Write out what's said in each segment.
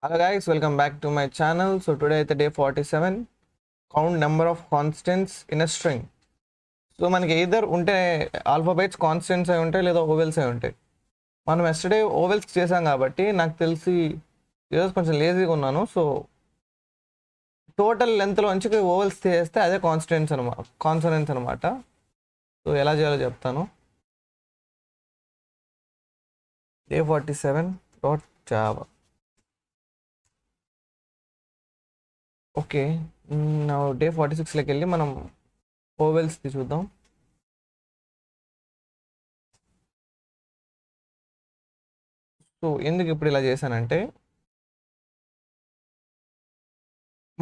Hello guys, welcome back to my channel. So today is the day 47. Count number of constants in a string. So మనకి either ఉంటే alphabets constants అయి ఉంటాయి లేదా vowels అయి ఉంటాయి. మనం ఎస్టర్డే ఓవెల్స్ చేసాం కాబట్టి నాకు తెలిసి ఈరోజు కొంచెం లేజీగా ఉన్నాను. సో టోటల్ లెంత్లోంచి ఓవెల్స్ చేస్తే అదే కాన్సనెంట్స్ అనమాట. సో ఎలా చేయాలో చెప్తాను. day47.java. ఓకే, నా డే 46లోకి వెళ్ళి మనం ఓవెల్స్ది చూద్దాం. సో ఎందుకు ఇప్పుడు ఇలా చేశానంటే,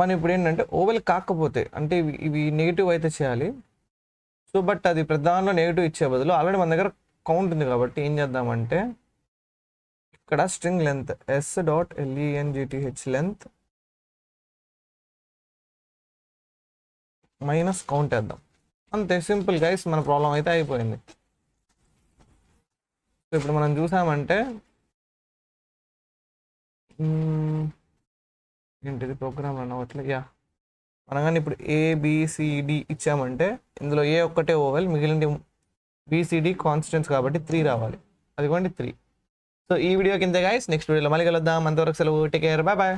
మనం ఇప్పుడు ఏంటంటే ఓవెల్ కాకపోతే అంటే ఇవి నెగిటివ్ అయితే చేయాలి. సో బట్ అది ప్రధానంలో నెగిటివ్ ఇచ్చే బదులు ఆల్రెడీ మన దగ్గర కౌంట్ ఉంది కాబట్టి ఏం చేద్దామంటే, ఇక్కడ string length s.length length minus count వేద్దాం. అంతే, సింపుల్ గైస్, మన ప్రాబ్లం అయితే అయిపోయింది. సో ఇప్పుడు మనం చూసామంటే ఏంటిది ప్రోగ్రామ్ రన్ అవ్వట్లే. మనం కానీ ఇప్పుడు ABCD ఇచ్చామంటే ఇందులో ఏ ఒక్కటే ఓవెల్, మిగిలిన BCD కాన్స్టెంట్స్ కాబట్టి 3 రావాలి. అదిగోండి 3. సో ఈ వీడియో కింద గైస్, నెక్స్ట్ వీడియోలో మళ్ళీ కలుద్దాం. అంతవరకు సెలవు, టేక్ కేర్, బాయ్ బాయ్.